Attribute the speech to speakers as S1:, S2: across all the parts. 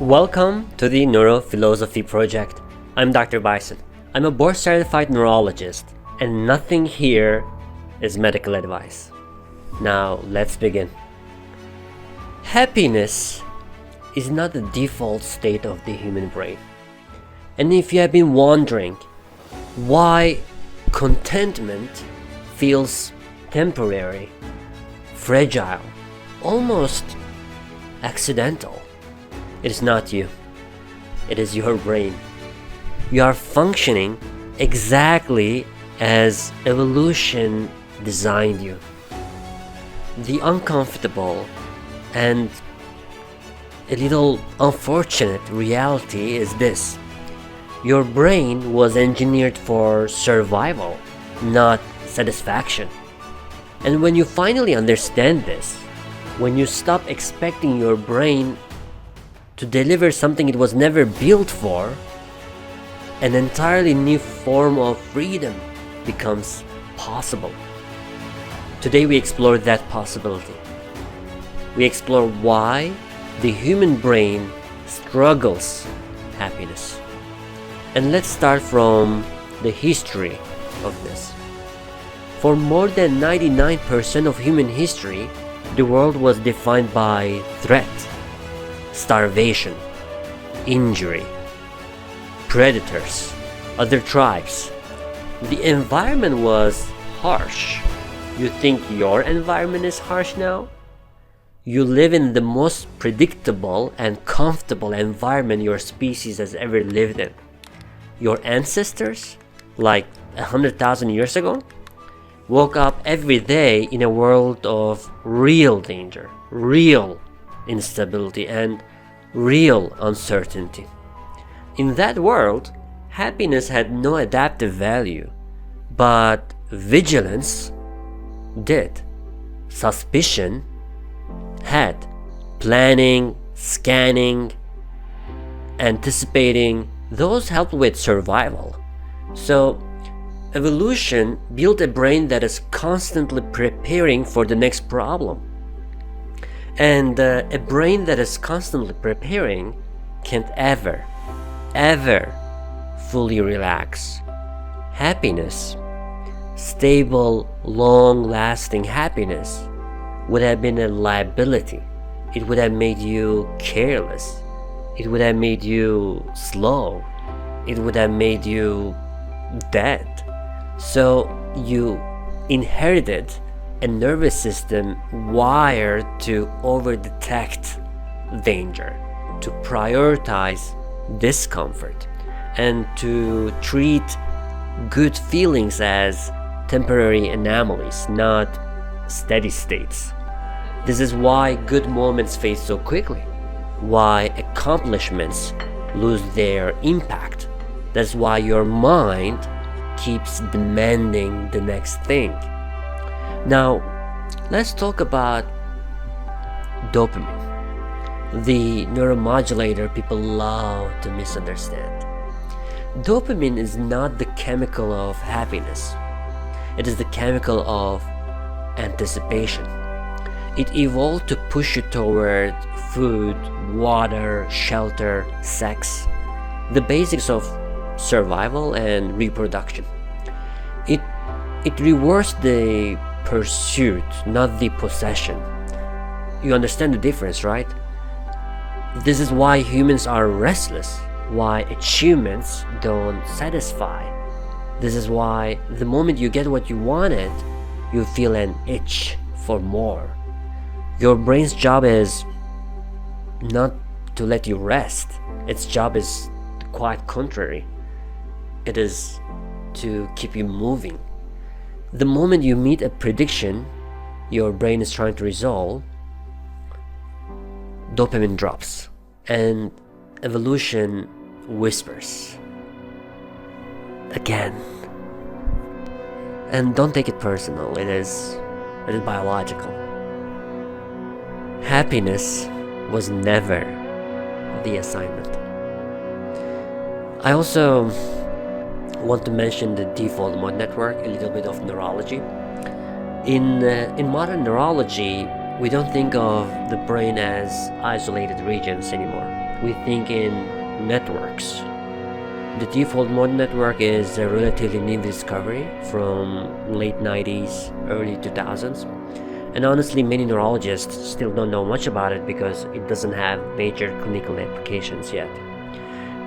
S1: Welcome to the Neurophilosophy Project. I'm Dr. Bicen. I'm a board-certified neurologist, and nothing here is medical advice. Now, let's begin. Happiness is not the default state of the human brain. And if you have been wondering why contentment feels temporary, fragile, almost accidental, it is not you. It is your brain. You are functioning exactly as evolution designed you. The uncomfortable and a little unfortunate reality is this: your brain was engineered for survival, not satisfaction. And when you finally understand this, when you stop expecting your brain to deliver something it was never built for, an entirely new form of freedom becomes possible. Today we explore that possibility. We explore why the human brain struggles happiness. And let's start from the history of this. For more than 99% of human history, the world was defined by threat, starvation, injury, predators, other tribes. The environment was harsh. You think your environment is harsh now? You live in the most predictable and comfortable environment your species has ever lived in. Your ancestors, like 100,000 years ago, woke up every day in a world of real danger, real instability, and real uncertainty. In that world, happiness had no adaptive value, but vigilance did. Suspicion had. Planning, scanning, anticipating, those helped with survival. So, evolution built a brain that is constantly preparing for the next problem. And a brain that is constantly preparing can't ever fully relax. Happiness, stable, long-lasting happiness, would have been a liability. It would have made you careless. It would have made you slow. It would have made you dead. So you inherited a nervous system wired to over-detect danger, to prioritize discomfort, and to treat good feelings as temporary anomalies, not steady states. This is why good moments fade so quickly, why accomplishments lose their impact. That's why your mind keeps demanding the next thing. Now, let's talk about dopamine, the neuromodulator people love to misunderstand. Dopamine is not the chemical of happiness. It is the chemical of anticipation. It evolved to push you toward food, water, shelter, sex, the basics of survival and reproduction. It rewards the pursuit, not the possession. You understand the difference, right? This is why humans are restless, why achievements don't satisfy. This is why the moment you get what you wanted, you feel an itch for more. Your brain's job is not to let you rest. Its job is quite contrary. It is to keep you moving. The moment you meet a prediction your brain is trying to resolve, dopamine drops and evolution whispers again. And don't take it personal, it is biological. Happiness was never the assignment. I also want to mention the default mode network, a little bit of neurology. In modern neurology, we don't think of the brain as isolated regions anymore. we think in networks. The default mode network is a relatively new discovery from late 90s, early 2000s. And honestly, many neurologists still don't know much about it because it doesn't have major clinical applications yet.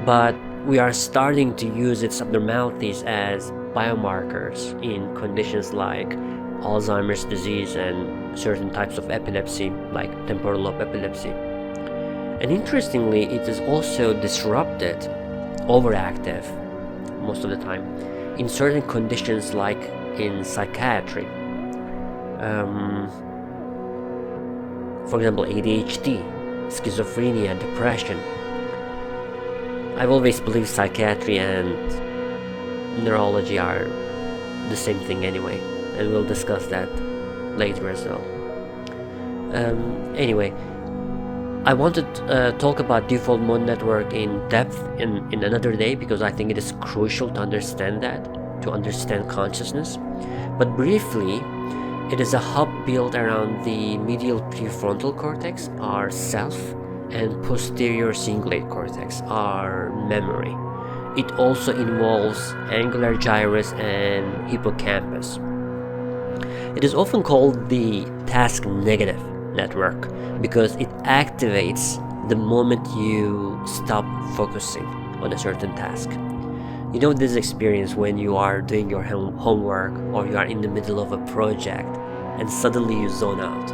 S1: But we are starting to use its abnormalities as biomarkers in conditions like Alzheimer's disease and certain types of epilepsy, like temporal lobe epilepsy. And interestingly, it is also disrupted, overactive most of the time, in certain conditions like in psychiatry. For example, ADHD, schizophrenia, depression. I've always believed psychiatry and neurology are the same thing anyway, and we'll discuss that later as well. Anyway, I want to talk about default mode network in depth in another day because I think it is crucial to understand that, to understand consciousness. But briefly, it is a hub built around the medial prefrontal cortex, our self, and posterior cingulate cortex, our memory. It also involves angular gyrus and hippocampus. It is often called the task negative network because it activates the moment you stop focusing on a certain task. You know this experience when you are doing your homework or you are in the middle of a project and suddenly you zone out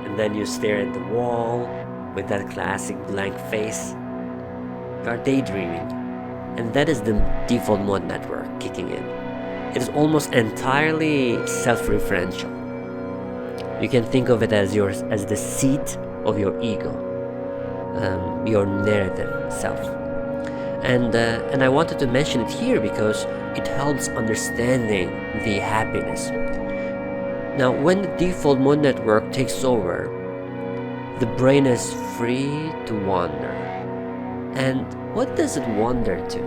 S1: and then you stare at the wall with that classic blank face. You are daydreaming, and that is the default mode network kicking in. It is almost entirely self-referential. You can think of it as the seat of your ego, your narrative self. And I wanted to mention it here because it helps understanding the happiness. Now, when the default mode network takes over, the brain is free to wander. And what does it wander to?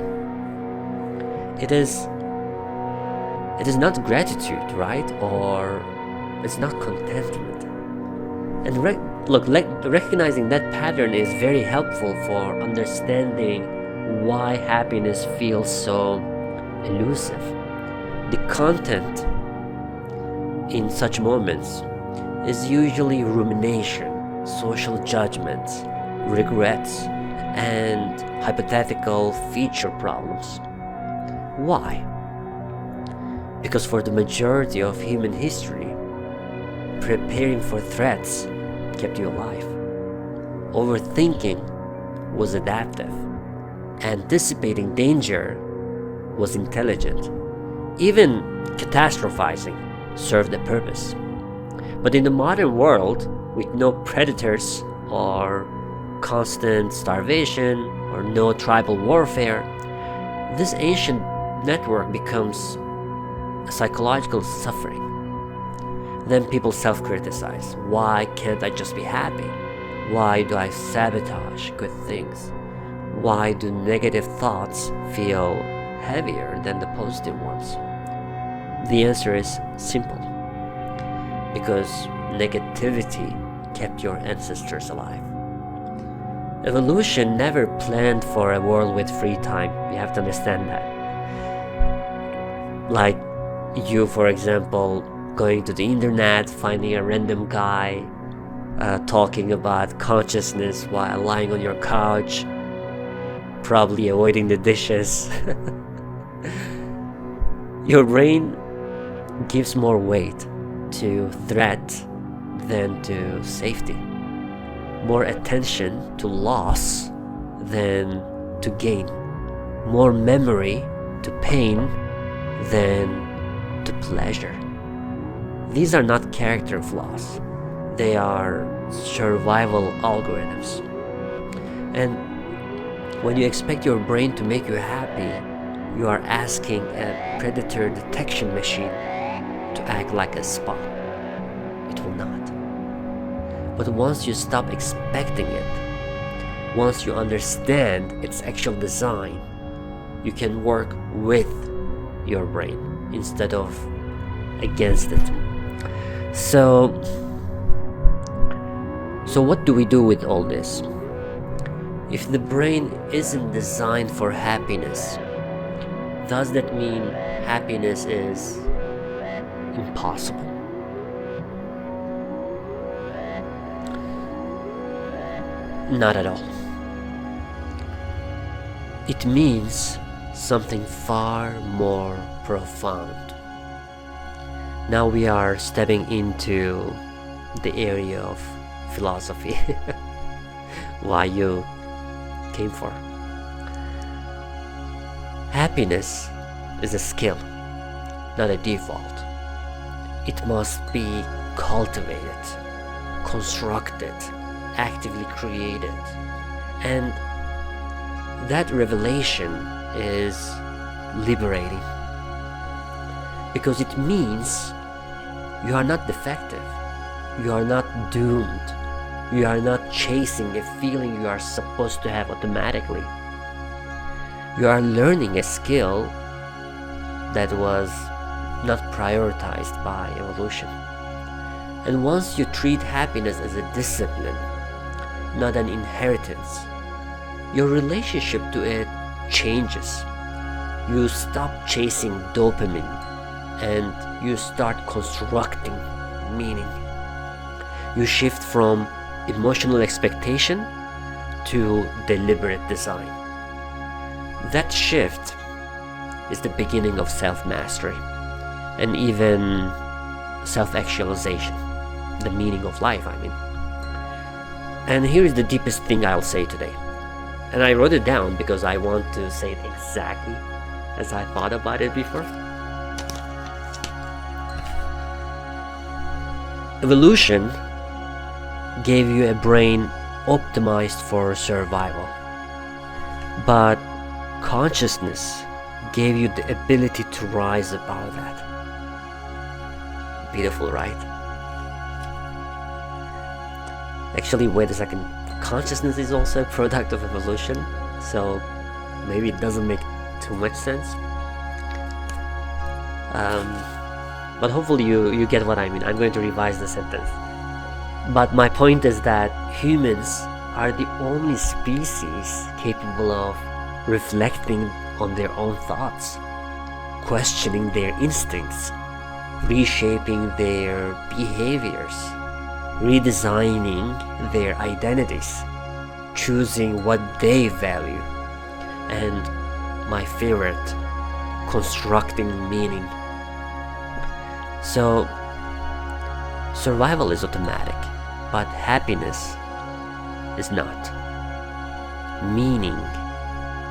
S1: It is not gratitude, right? Or it's not contentment. And recognizing that pattern is very helpful for understanding why happiness feels so elusive. The content in such moments is usually rumination, social judgments, regrets, and hypothetical future problems. Why? Because for the majority of human history, preparing for threats kept you alive. Overthinking was adaptive. Anticipating danger was intelligent. Even catastrophizing served a purpose. But in the modern world, with no predators or constant starvation or no tribal warfare, this ancient network becomes a psychological suffering. Then people self-criticize. Why can't I just be happy? Why do I sabotage good things? Why do negative thoughts feel heavier than the positive ones? The answer is simple. Because negativity kept your ancestors alive. Evolution never planned for a world with free time. You have to understand that. Like you, for example, going to the internet, finding a random guy talking about consciousness while lying on your couch, probably avoiding the dishes. Your brain gives more weight to threat than to safety, more attention to loss than to gain, more memory to pain than to pleasure. These are not character flaws, they are survival algorithms. And when you expect your brain to make you happy, you are asking a predator detection machine to act like a spa. It will not. But once you stop expecting it, once you understand its actual design, you can work with your brain instead of against it. So what do we do with all this? If the brain isn't designed for happiness, does that mean happiness is impossible? Not at all. It means something far more profound. Now we are stepping into the area of philosophy. Why you came for. Happiness is a skill, not a default. It must be cultivated, constructed, actively created. And that revelation is liberating, because it means you are not defective, you are not doomed, you are not chasing a feeling you are supposed to have automatically. You are learning a skill that was not prioritized by evolution. And once you treat happiness as a discipline, not an inheritance, your relationship to it changes. You stop chasing dopamine and you start constructing meaning. You shift from emotional expectation to deliberate design. That shift is the beginning of self-mastery and even self-actualization, the meaning of life, I mean. And here is the deepest thing I'll say today. And I wrote it down because I want to say it exactly as I thought about it before. Evolution gave you a brain optimized for survival, but consciousness gave you the ability to rise above that. Beautiful, right? Actually, wait a second. Consciousness is also a product of evolution, so maybe it doesn't make too much sense. But hopefully you get what I mean. I'm going to revise the sentence. But my point is that humans are the only species capable of reflecting on their own thoughts, questioning their instincts, reshaping their behaviors, redesigning their identities, choosing what they value, and my favorite, constructing meaning. So, survival is automatic, but happiness is not. Meaning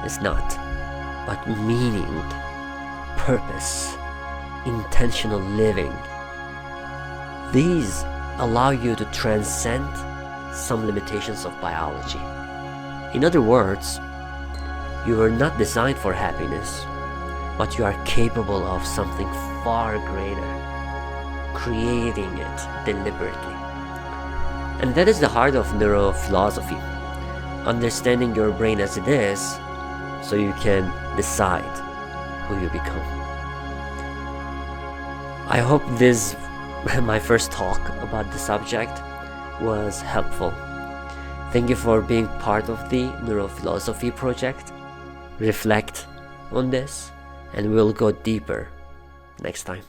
S1: is not, but meaning, purpose, intentional living. These allow you to transcend some limitations of biology. In other words, you were not designed for happiness, but you are capable of something far greater, creating it deliberately. And that is the heart of neurophilosophy, understanding your brain as it is so you can decide who you become. I hope this my first talk about the subject was helpful. Thank you for being part of the Neurophilosophy project. Reflect on this and we'll go deeper next time.